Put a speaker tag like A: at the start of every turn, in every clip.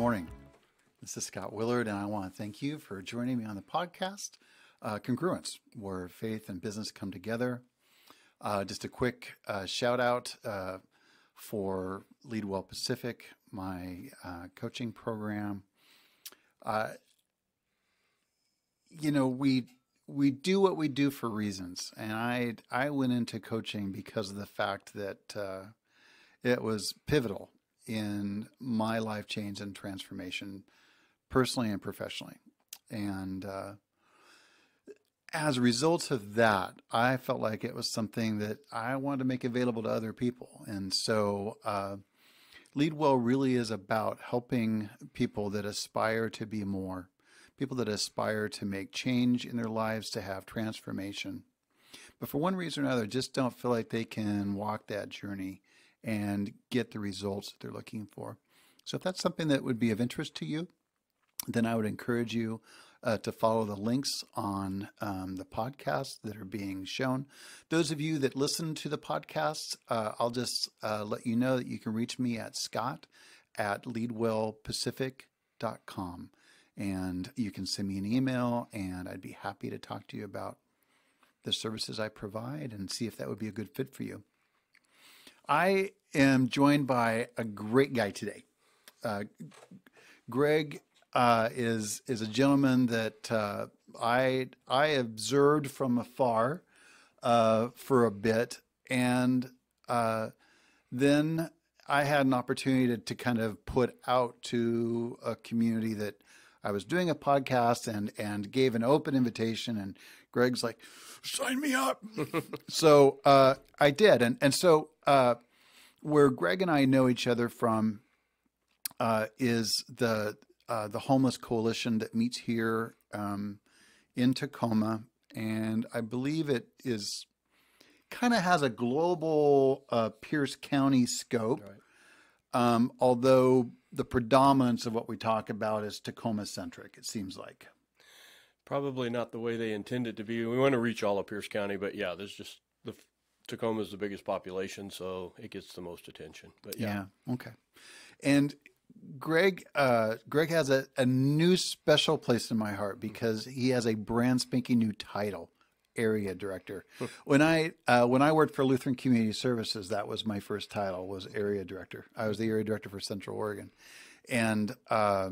A: morning. This is Scott Willard, and I want to thank you for joining me on the podcast, Congruence, where faith and business come together. Just a quick shout out for Lead Well Pacific, my coaching program. We do what we do for reasons, and I went into coaching because of the fact that it was pivotal in my life change and transformation, personally and professionally. And as a result of that, I felt like it was something that I wanted to make available to other people. And so Lead Well really is about helping people that aspire to be more, people that aspire to make change in their lives, to have transformation. But for one reason or another, just don't feel like they can walk that journey and get the results that they're looking for. So if that's something that would be of interest to you, then I would encourage you to follow the links on the podcasts that are being shown. Those of you that listen to the podcasts, I'll just let you know that you can reach me at scott@leadwellpacific.com. And you can send me an email, and I'd be happy to talk to you about the services I provide and see if that would be a good fit for you. I am joined by a great guy today. Gregg is a gentleman that I observed from afar for a bit, and then I had an opportunity to kind of put out to a community that I was doing a podcast and gave an open invitation, and Gregg's like, sign me up. So I did. And so where Gregg and I know each other from is the homeless coalition that meets here in Tacoma. And I believe it is kind of has a global Pierce County scope. Right. Although the predominance of what we talk about is Tacoma-centric, it seems like.
B: Probably not the way they intend it to be. We want to reach all of Pierce County, but yeah, there's just Tacoma is the biggest population, so it gets the most attention. But yeah.
A: Okay. And Gregg has a new special place in my heart because he has a brand spanking new title, area director. When I worked for Lutheran Community Services, that was my first title, was area director. I was the area director for Central Oregon, and I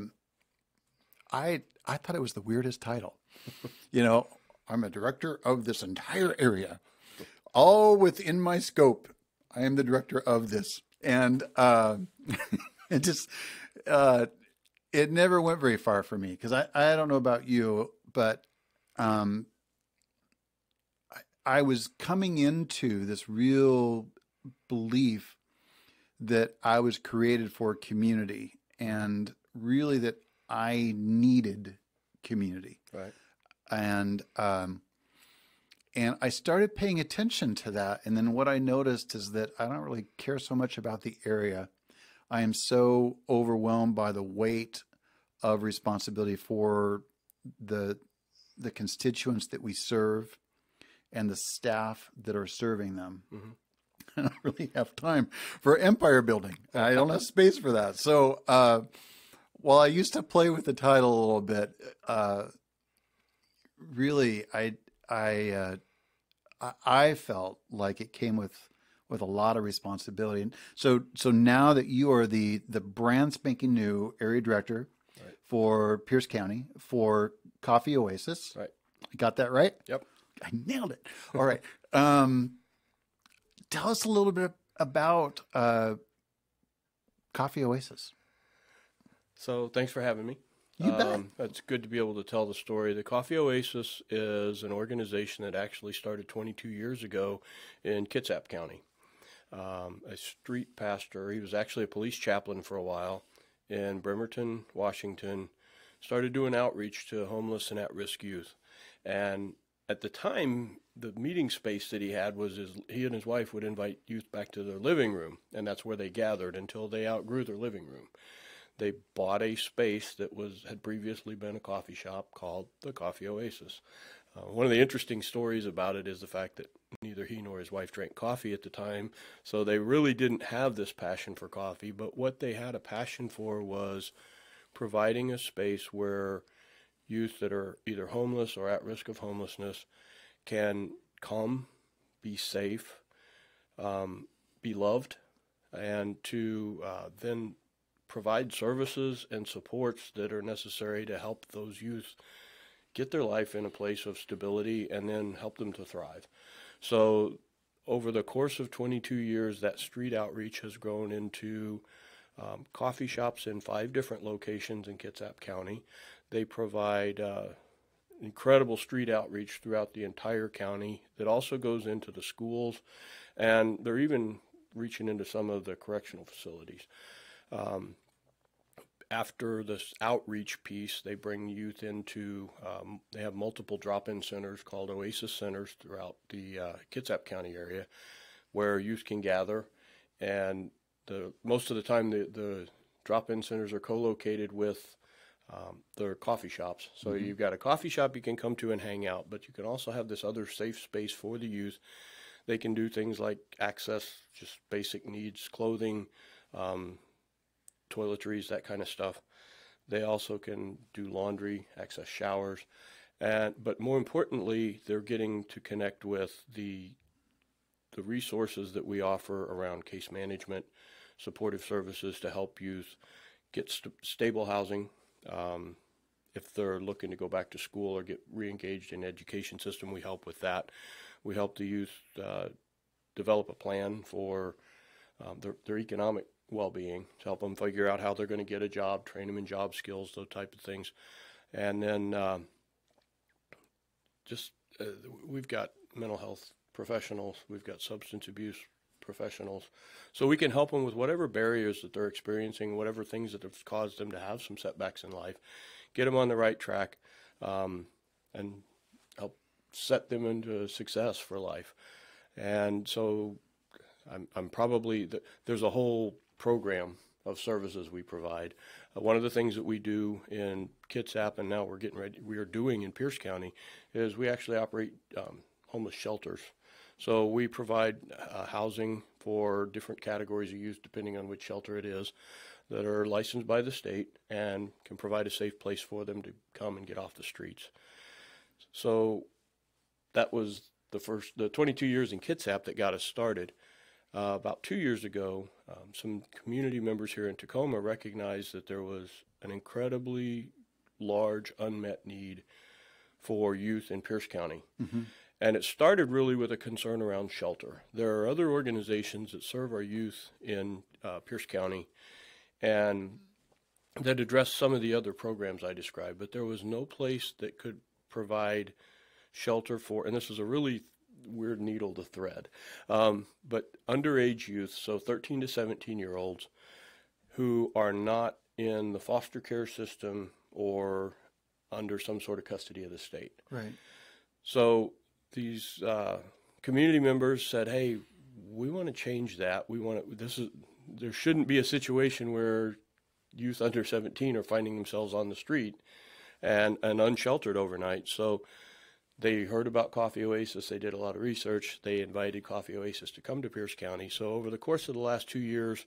A: thought it was the weirdest title. I'm a director of this entire area, all within my scope. I am the director of this, and it just it never went very far for me because I don't know about you, but I was coming into this real belief that I was created for community and really that I needed community.
B: Right.
A: And I started paying attention to that. And then what I noticed is that I don't really care so much about the area. I am so overwhelmed by the weight of responsibility for the constituents that we serve and the staff that are serving them. Mm-hmm. I don't really have time for empire building. I don't have space for that. So while I used to play with the title a little bit, really I felt like it came with a lot of responsibility. And so now that you are the brand spanking new area director, right, for Pierce County for Coffee Oasis.
B: Right.
A: I got that right?
B: Yep.
A: I nailed it. All right. Tell us a little bit about Coffee Oasis.
B: So thanks for having me.
A: You bet.
B: It's good to be able to tell the story. The Coffee Oasis is an organization that actually started 22 years ago in Kitsap County. A street pastor, he was actually a police chaplain for a while in Bremerton, Washington, started doing outreach to homeless and at-risk youth. And at the time, the meeting space that he had was he and his wife would invite youth back to their living room, and that's where they gathered until they outgrew their living room. They bought a space that had previously been a coffee shop called the Coffee Oasis. One of the interesting stories about it is the fact that neither he nor his wife drank coffee at the time, so they really didn't have this passion for coffee, but what they had a passion for was providing a space where youth that are either homeless or at risk of homelessness can come, be safe, be loved, and to then provide services and supports that are necessary to help those youth get their life in a place of stability and then help them to thrive. So over the course of 22 years, that street outreach has grown into coffee shops in 5 different locations in Kitsap County. They provide incredible street outreach throughout the entire county that also goes into the schools, and they're even reaching into some of the correctional facilities. After this outreach piece, they bring youth into, they have multiple drop-in centers called Oasis centers throughout the Kitsap County area where youth can gather, and most of the time the drop-in centers are co-located with their coffee shops. So you've got a coffee shop you can come to and hang out, but you can also have this other safe space for the youth. They can do things like access just basic needs, clothing, toiletries, that kind of stuff. They also can do laundry, access showers, but more importantly, they're getting to connect with the resources that we offer around case management, supportive services to help youth get stable housing. If they're looking to go back to school or get re-engaged in the education system, we help with that. We help the youth develop a plan for their economic well-being to help them figure out how they're going to get a job, train them in job skills, those type of things. And then we've got mental health professionals, we've got substance abuse professionals, so we can help them with whatever barriers that they're experiencing, whatever things that have caused them to have some setbacks in life, get them on the right track, and help set them into success for life. And so I'm probably, there's a whole program of services we provide. One of the things that we do in Kitsap, and now we are doing in Pierce County, is we actually operate homeless shelters. So we provide housing for different categories of youth, depending on which shelter it is, that are licensed by the state and can provide a safe place for them to come and get off the streets. So that was the 22 years in Kitsap that got us started. About 2 years ago, some community members here in Tacoma recognized that there was an incredibly large unmet need for youth in Pierce County. Mm-hmm. And it started really with a concern around shelter. There are other organizations that serve our youth in Pierce County and that address some of the other programs I described, but there was no place that could provide shelter for, and this is a really weird needle to thread, but underage youth, so 13 to 17-year-olds who are not in the foster care system or under some sort of custody of the state.
A: Right.
B: So these community members said, "Hey, we want to change that. There shouldn't be a situation where youth under 17 are finding themselves on the street and unsheltered overnight." So they heard about Coffee Oasis. They did a lot of research. They invited Coffee Oasis to come to Pierce County. So over the course of the last 2 years,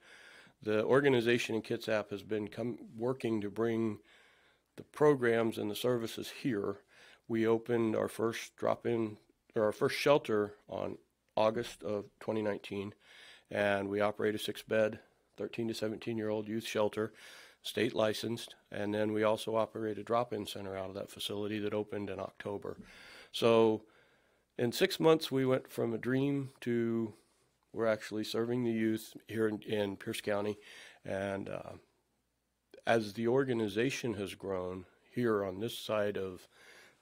B: the organization in Kitsap has been working to bring the programs and the services here. We opened our first our first shelter on August of 2019, and we operate a 6-bed, 13 to 17-year-old youth shelter, state licensed, and then we also operate a drop-in center out of that facility that opened in October. So in 6 months, we went from a dream to we're actually serving the youth here in Pierce County. And as the organization has grown here on this side of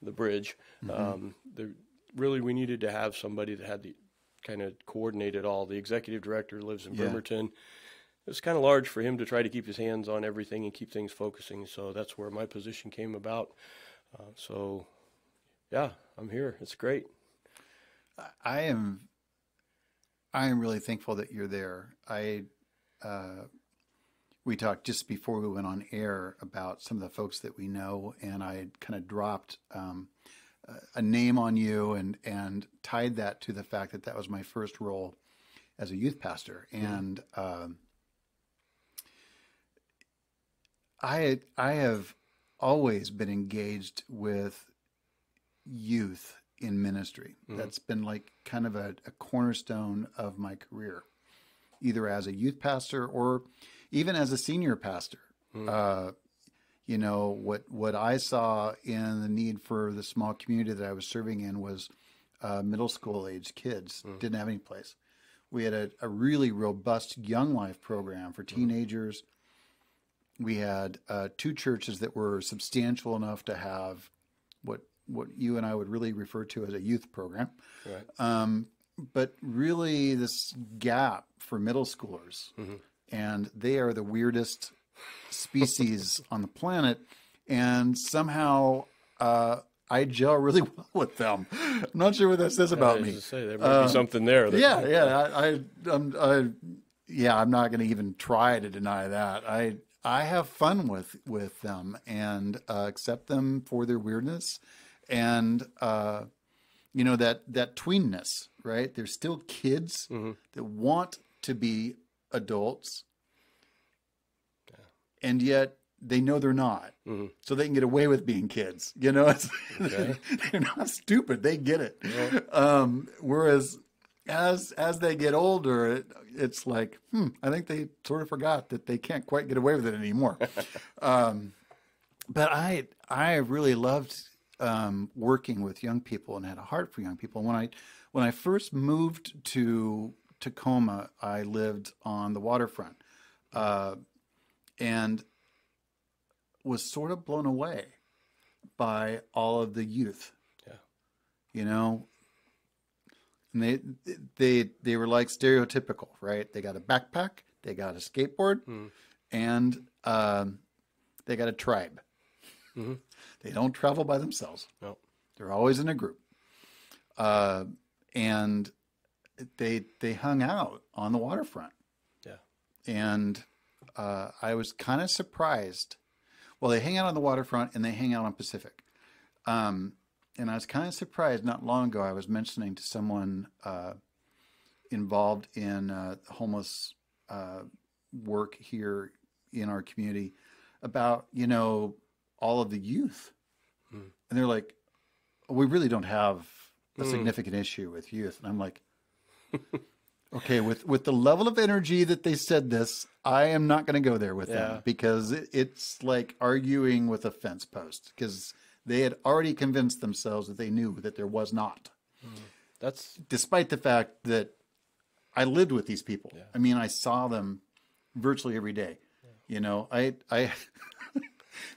B: the bridge, we needed to have somebody that had the kind of coordinated all. The executive director lives in Bremerton. It's kind of large for him to try to keep his hands on everything and keep things focusing. So that's where my position came about. I'm here. It's great.
A: I am really thankful that you're there. We talked just before we went on air about some of the folks that we know, and I kind of dropped a name on you and tied that to the fact that was my first role as a youth pastor. And I have always been engaged with youth in ministry.
B: Mm-hmm.
A: That's been like kind of a cornerstone of my career, either as a youth pastor or even as a senior pastor.
B: Mm-hmm.
A: Uh, what I saw in the need for the small community that I was serving in was middle school age kids
B: Mm-hmm.
A: didn't have any place. We had a really robust young life program for teenagers. We had two churches that were substantial enough to have what you and I would really refer to as a youth program.
B: Right.
A: But really, this gap for middle schoolers,
B: Mm-hmm.
A: and they are the weirdest species on the planet, and somehow I gel really well with them. I'm not sure what that says about me.
B: To say, there might be something there. That,
A: Yeah, I'm not going to even try to deny that. I have fun with them and accept them for their weirdness, and that tweenness, right? They're still kids
B: Mm-hmm.
A: that want to be adults, and yet they know they're not.
B: Mm-hmm.
A: So they can get away with being kids. It's,
B: Okay.
A: they're not stupid. They get it.
B: Yeah.
A: Whereas as they get older, it's like, I think they sort of forgot that they can't quite get away with it anymore. But I really loved working with young people and had a heart for young people. When I first moved to Tacoma, I lived on the waterfront, and was sort of blown away by all of the youth.
B: Yeah.
A: And they were like stereotypical, right? They got a backpack, they got a skateboard, and they got a tribe.
B: Mm-hmm.
A: They don't travel by themselves.
B: No.
A: They're always in a group. And they hung out on the waterfront.
B: Yeah.
A: And I was kind of surprised. Well, they hang out on the waterfront and they hang out on Pacific. And I was kind of surprised. Not long ago, I was mentioning to someone involved in homeless work here in our community about, all of the youth. And they're like, we really don't have a significant issue with youth. And I'm like, okay, with the level of energy that they said this, I am not going to go there with them, because it's like arguing with a fence post, because they had already convinced themselves that they knew that there was not.
B: That's
A: Despite the fact that I lived with these people.
B: Yeah.
A: I mean, I saw them virtually every day. I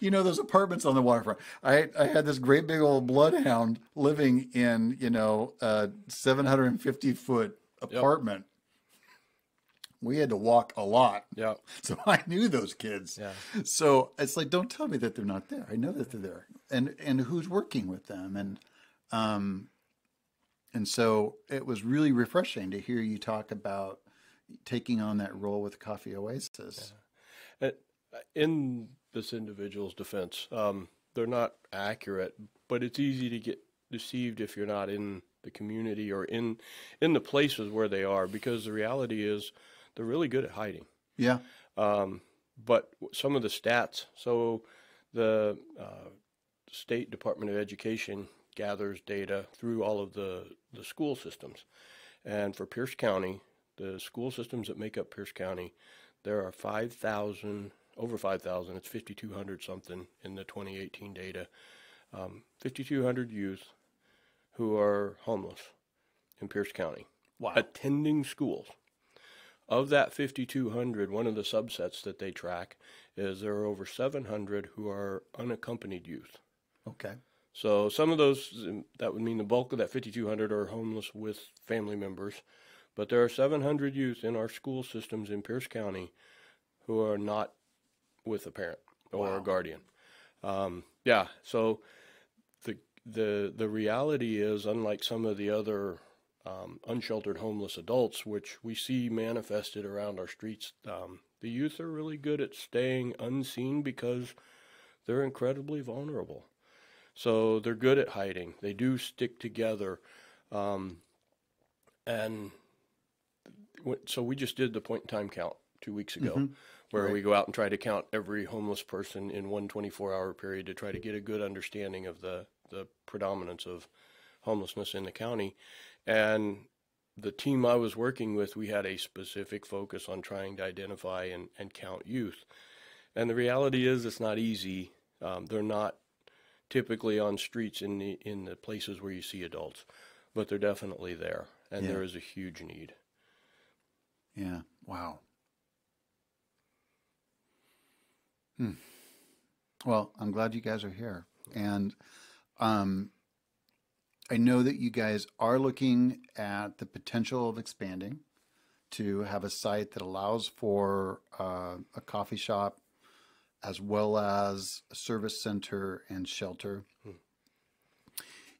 A: those apartments on the waterfront. I had this great big old bloodhound living in, a 750-foot apartment. We had to walk a lot.
B: Yeah.
A: So I knew those kids.
B: Yeah.
A: So it's like, don't tell me that they're not there. I know that they're there. And who's working with them. And so it was really refreshing to hear you talk about taking on that role with Coffee Oasis.
B: Yeah. In this individual's defense, they're not accurate, but it's easy to get deceived if you're not in the community or in the places where they are, because the reality is they're really good at hiding.
A: Yeah.
B: But some of the stats, so the State Department of Education gathers data through all of the school systems. And for Pierce County, the school systems that make up Pierce County, there are 5,000, over 5,000, it's 5,200 something in the 2018 data, 5,200 youth who are homeless in Pierce County,
A: Wow.
B: attending schools. Of that 5,200, one of the subsets that they track is there are over 700 who are unaccompanied youth.
A: Okay.
B: So some of those, that would mean the bulk of that 5,200 are homeless with family members. But there are 700 youth in our school systems in Pierce County who are not with a parent or a guardian. So the reality is, unlike some of the other unsheltered homeless adults, which we see manifested around our streets, the youth are really good at staying unseen because they're incredibly vulnerable. So they're good at hiding. They do stick together. And so we just did the point in time count 2 weeks ago. where
A: Right.
B: we go out and try to count every homeless person in one 24-hour period to try to get a good understanding of the predominance of homelessness in the county. And the team I was working with, we had a specific focus on trying to identify and count youth. And the reality is it's not easy. They're not typically on streets in the places where you see adults, but they're definitely there, and
A: Yeah.
B: there is a huge need.
A: Yeah. Wow. Well, I'm glad you guys are here. And um, I know that you guys are looking at the potential of expanding to have a site that allows for a coffee shop as well as a service center and shelter.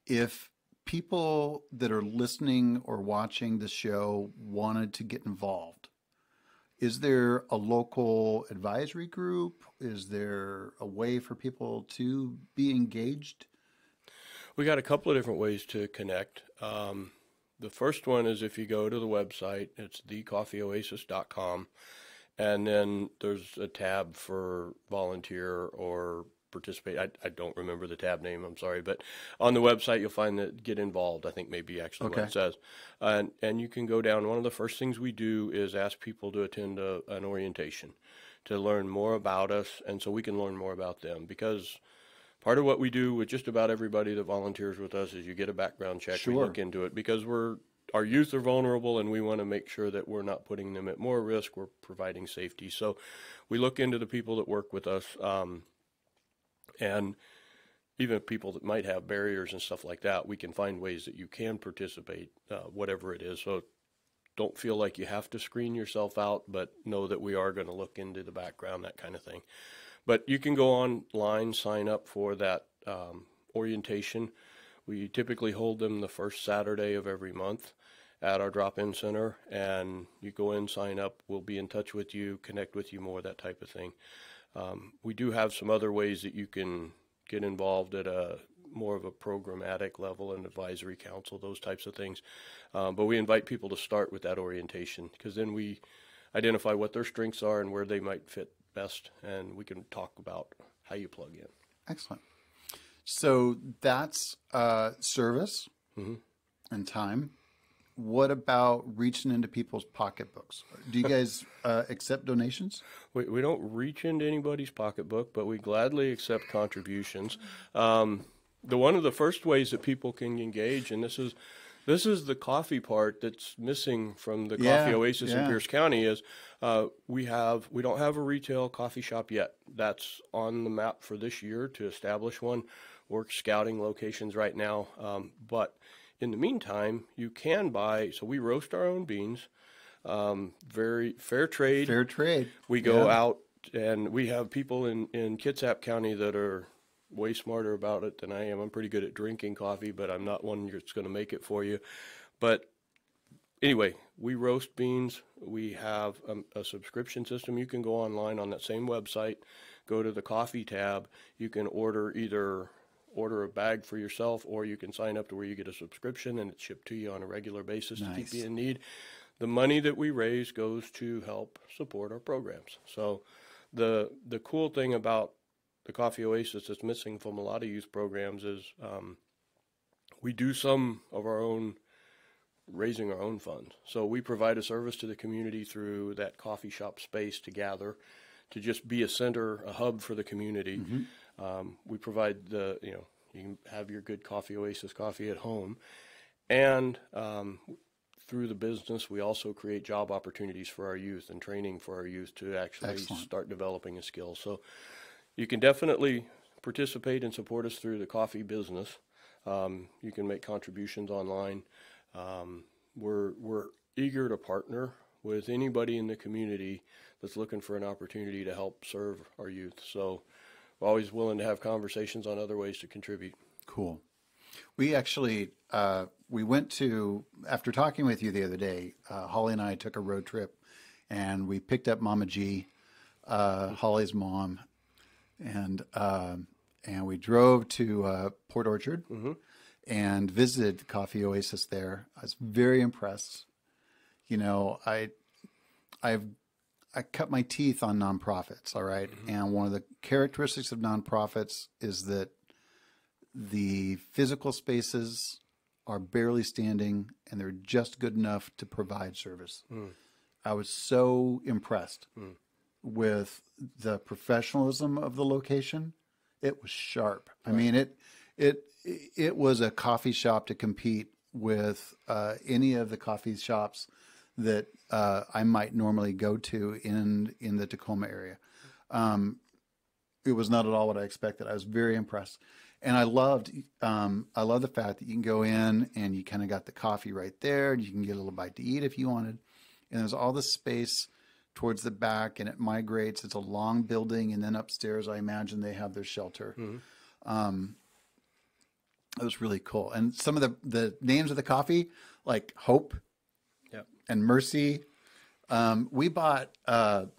A: If people that are listening or watching the show wanted to get involved, is there a local advisory group? Is there a way for people to be engaged?
B: We got a couple of different ways to connect. The first one is if you go to the website, it's thecoffeeoasis.com, and then there's a tab for volunteer or participate. I don't remember the tab name, I'm sorry, but on the website you'll find that get involved, I think maybe actually what
A: Okay.
B: it says. And you can go down. One of the first things we do is ask people to attend an orientation to learn more about us, and so we can learn more about them, because part of what we do with just about everybody that volunteers with us is you get a background check. We
A: Sure.
B: look into it because our youth are vulnerable, and we want to make sure that we're not putting them at more risk. We're providing safety. So we look into the people that work with us, and even people that might have barriers and stuff like that. We can find ways that you can participate, whatever it is. So don't feel like you have to screen yourself out, but know that we are going to look into the background, that kind of thing. But you can go online, sign up for that orientation. We typically hold them the first Saturday of every month at our drop-in center, and you go in, sign up. We'll be in touch with you, connect with you more, that type of thing. We do have some other ways that you can get involved at a more of a programmatic level, and advisory council, those types of things. But we invite people to start with that orientation, because then we identify what their strengths are and where they might fit best, and we can talk about how you plug in.
A: Excellent. So that's service and time. What about reaching into people's pocketbooks? Do you guys accept donations?
B: We don't reach into anybody's pocketbook, but we gladly accept contributions. One of the first ways that people can engage, and this is the coffee part that's missing from the Coffee Oasis in Pierce County, is we don't have a retail coffee shop yet. That's on the map for this year to establish one. We're scouting locations right now, but in the meantime, you can buy. So we roast our own beans, very fair trade.
A: Fair trade.
B: We go out, and we have people in Kitsap County that are way smarter about it than I am. I'm pretty good at drinking coffee, but I'm not one that's going to make it for you. But anyway, we roast beans. We have a subscription system. You can go online on that same website, go to the coffee tab. You can order a bag for yourself, or you can sign up to where you get a subscription and it's shipped to you on a regular basis to keep you in need. The money that we raise goes to help support our programs. So the cool thing about the Coffee Oasis that's missing from a lot of youth programs is we do some of our own raising our own funds. So we provide a service to the community through that coffee shop space to gather, to just be a center, a hub for the community. We provide you can have your good Coffee Oasis coffee at home. And through the business, we also create job opportunities for our youth and training for our youth to actually start developing a skill. So you can definitely participate and support us through the coffee business. You can make contributions online. We're eager to partner with anybody in the community that's looking for an opportunity to help serve our youth. So we're always willing to have conversations on other ways to contribute.
A: Cool. We actually, we went to, after talking with you the other day, Holly and I took a road trip, and we picked up Mama G, Holly's mom, and we drove to Port Orchard and visited the Coffee Oasis there. I was very impressed. You know, I've I cut my teeth on nonprofits, all right? And one of the characteristics of nonprofits is that the physical spaces are barely standing and they're just good enough to provide service. I was so impressed with the professionalism of the location. It was sharp. I mean, it was a coffee shop to compete with any of the coffee shops that I might normally go to in the Tacoma area. It was not at all what I expected. I was very impressed, and I loved the fact that you can go in and you kind of got the coffee right there, and you can get a little bite to eat if you wanted, and there's all this space towards the back, and it migrates. It's a long building, and then upstairs, I imagine they have their shelter. It was really cool, and some of the names of the coffee, like Hope and Mercy. We bought one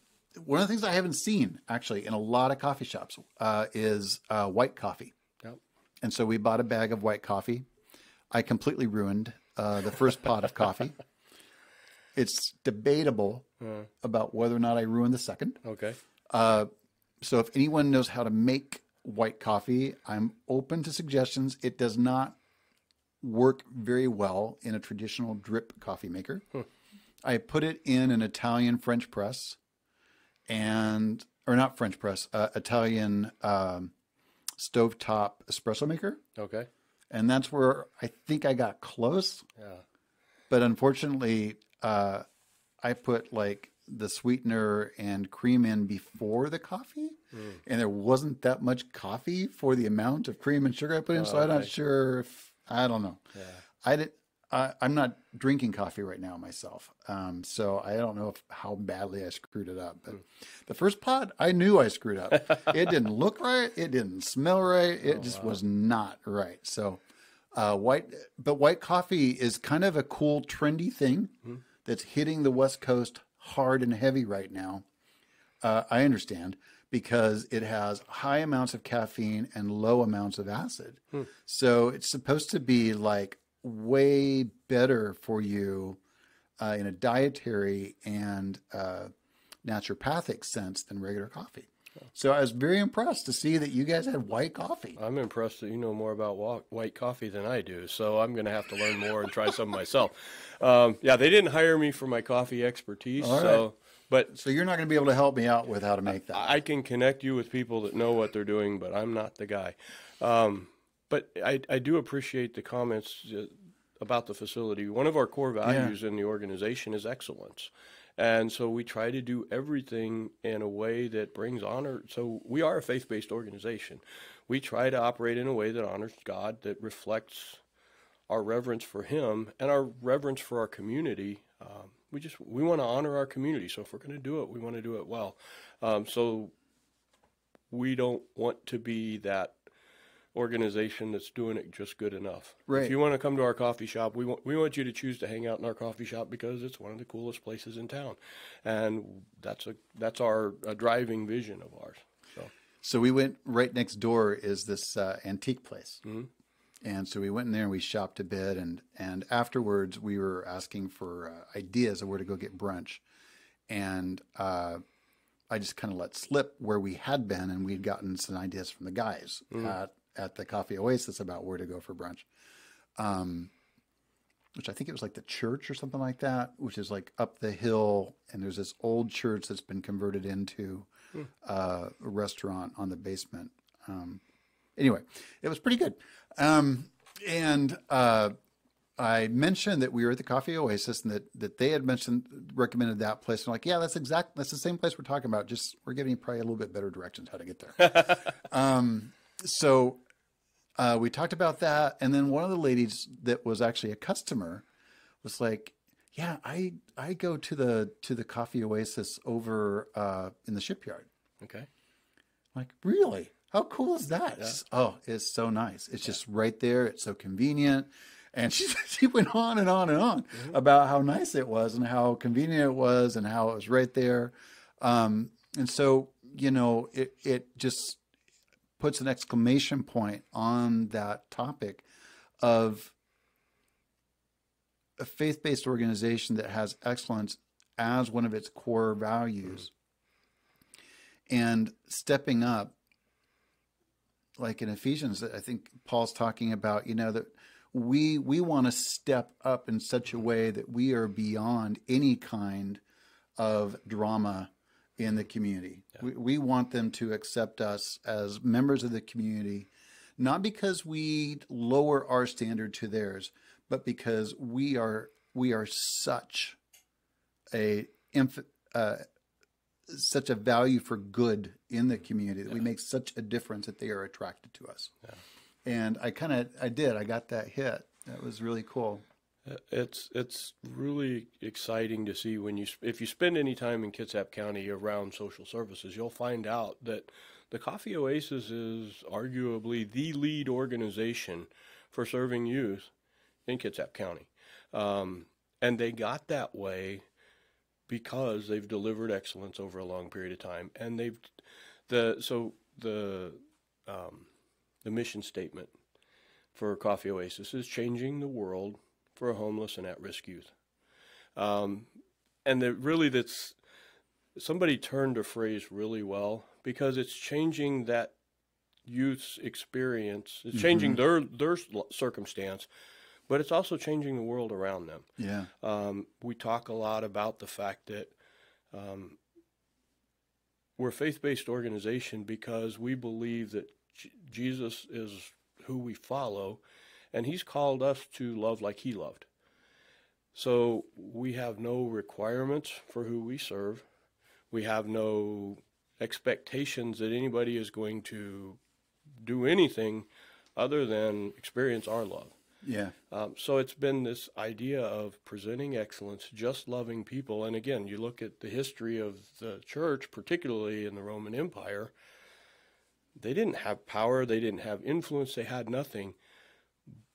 A: of the things I haven't seen actually in a lot of coffee shops is white coffee. And so we bought a bag of white coffee. I completely ruined the first pot of coffee. It's debatable about whether or not I ruined the second.
B: Okay.
A: So if anyone knows how to make white coffee, I'm open to suggestions. It does not work very well in a traditional drip coffee maker. I put it in an Italian French press or not French press, Italian stovetop espresso maker.
B: Okay.
A: And that's where I think I got close. But unfortunately, I put like the sweetener and cream in before the coffee, and there wasn't that much coffee for the amount of cream and sugar I put in. So I'm not sure if, I don't know. I'm not drinking coffee right now myself. So I don't know how badly I screwed it up, but the first pot, I knew I screwed up. It didn't look right. It didn't smell right. It just was not right. So, white coffee is kind of a cool, trendy thing that's hitting the West Coast hard and heavy right now. I understand, because it has high amounts of caffeine and low amounts of acid. So it's supposed to be like way better for you in a dietary and naturopathic sense than regular coffee. So I was very impressed to see that you guys had white coffee.
B: I'm impressed that you know more about white coffee than I do, so I'm going to have to learn more and try some myself. They didn't hire me for my coffee expertise, so
A: you're not going to be able to help me out with how to make that.
B: I can connect you with people that know what they're doing, but I'm not the guy. But I do appreciate the comments about the facility. One of our core values in the organization is excellence. And so we try to do everything in a way that brings honor. So we are a faith-based organization. We try to operate in a way that honors God, that reflects our reverence for Him and our reverence for our community. We want to honor our community. So if we're going to do it, we want to do it well. So we don't want to be that organization that's doing it just good enough.
A: Right.
B: If you want to come to our coffee shop, we want you to choose to hang out in our coffee shop because it's one of the coolest places in town, and that's our driving vision of ours.
A: So we went right next door is this antique place, and so we went in there and we shopped a bit, and afterwards we were asking for ideas of where to go get brunch, and I just kind of let slip where we had been, and we'd gotten some ideas from the guys at the Coffee Oasis about where to go for brunch, which I think it was like the church or something like that, which is like up the hill, and there's this old church that's been converted into a restaurant on the basement. Anyway, it was pretty good. And I mentioned that we were at the Coffee Oasis and that they had recommended that place. And I'm like, yeah, that's the same place we're talking about. Just we're giving you probably a little bit better directions how to get there. So we talked about that, and then one of the ladies that was actually a customer was like, "Yeah, I go to the Coffee Oasis over in the shipyard."
B: Okay.
A: I'm like, really? How cool is that?
B: Yeah.
A: Oh, it's so nice. It's just right there. It's so convenient. And she went on and on and on about how nice it was and how convenient it was and how it was right there. And so, it just puts an exclamation point on that topic of a faith-based organization that has excellence as one of its core values, and stepping up, like in Ephesians, I think Paul's talking about, that we want to step up in such a way that we are beyond any kind of drama in the community. Yeah. We want them to accept us as members of the community, not because we lower our standard to theirs, but because we are such a such a value for good in the community that we make such a difference that they are attracted to us. Yeah. And I got that hit. That was really cool.
B: It's really exciting to see if you spend any time in Kitsap County around social services, you'll find out that the Coffee Oasis is arguably the lead organization for serving youth in Kitsap County. And they got that way because they've delivered excellence over a long period of time. And the mission statement for Coffee Oasis is changing the world for homeless and at-risk youth. And somebody turned a phrase really well, because it's changing that youth's experience. It's changing their circumstance, but it's also changing the world around them.
A: Yeah.
B: We talk a lot about the fact that we're a faith-based organization because we believe that Jesus is who we follow, and he's called us to love like he loved. So we have no requirements for who we serve. We have no expectations that anybody is going to do anything other than experience our love.
A: Yeah.
B: So it's been this idea of presenting excellence, just loving people. And again, you look at the history of the church, particularly in the Roman Empire, they didn't have power, they didn't have influence, they had nothing,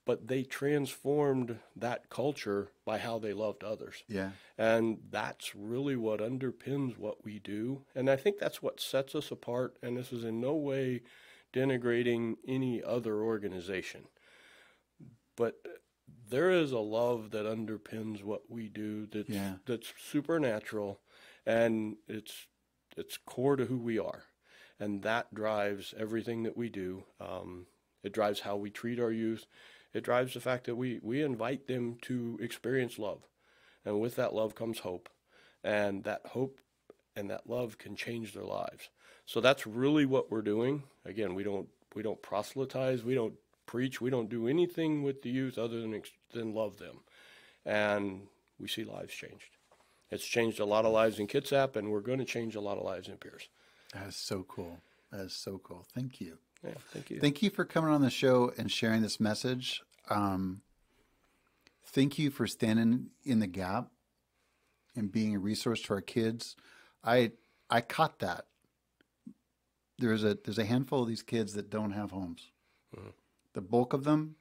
B: but they transformed that culture by how they loved others.
A: Yeah.
B: And that's really what underpins what we do. And I think that's what sets us apart. And this is in no way denigrating any other organization. But there is a love that underpins what we do that's supernatural, and it's core to who we are. And that drives everything that we do. It drives how we treat our youth. It drives the fact that we invite them to experience love. And with that love comes hope. And that hope and that love can change their lives. So that's really what we're doing. Again, we don't proselytize, we don't preach, we don't do anything with the youth other than love them. And we see lives changed. It's changed a lot of lives in Kitsap, and we're going to change a lot of lives in Pierce.
A: That is so cool. That is so cool. Thank you.
B: Yeah, thank you.
A: Thank you for coming on the show and sharing this message. Thank you for standing in the gap and being a resource to our kids. I caught that. There's a handful of these kids that don't have homes. Mm-hmm. The bulk of them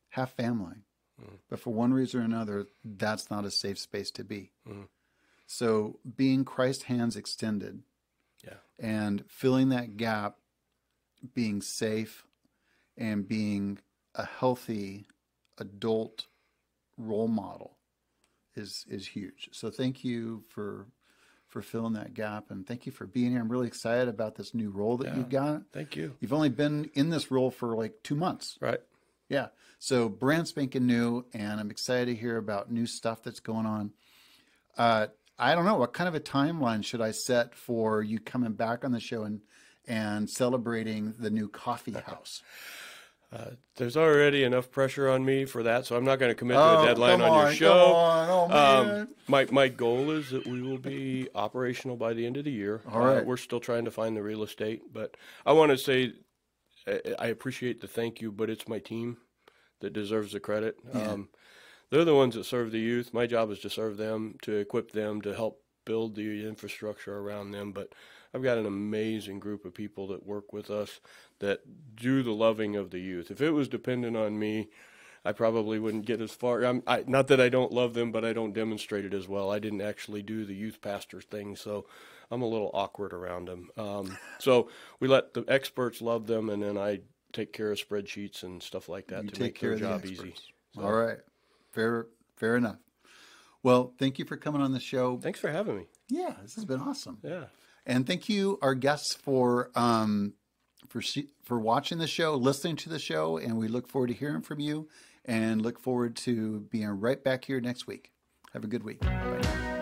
A: have family. Mm-hmm. But for one reason or another, that's not a safe space to be. Mm-hmm. So being Christ's hands extended, and filling that gap, being safe, and being a healthy adult role model is huge. So thank you for filling that gap, and thank you for being here. I'm really excited about this new role that you've got.
B: Thank you.
A: You've only been in this role for like 2 months.
B: Right.
A: Yeah. So brand spanking new, and I'm excited to hear about new stuff that's going on. I don't know, what kind of a timeline should I set for you coming back on the show and celebrating the new coffee house?
B: There's already enough pressure on me for that, so I'm not going to commit to a deadline on your show.
A: Oh, man.
B: My goal is that we will be operational by the end of the year.
A: All right.
B: We're still trying to find the real estate, but I want to say I appreciate the thank you, but it's my team that deserves the credit. Yeah. They're the ones that serve the youth. My job is to serve them, to equip them, to help build the infrastructure around them. But I've got an amazing group of people that work with us that do the loving of the youth. If it was dependent on me, I probably wouldn't get as far. Not that I don't love them, but I don't demonstrate it as well. I didn't actually do the youth pastor thing, so I'm a little awkward around them. So we let the experts love them, and then I take care of spreadsheets and stuff like that to make their job easy.
A: So. All right. Fair enough. Well, thank you for coming on the show.
B: Thanks for having me.
A: Yeah, this has been awesome.
B: Yeah.
A: And thank you, our guests, for watching the show, listening to the show, and we look forward to hearing from you and look forward to being right back here next week. Have a good week. Bye now.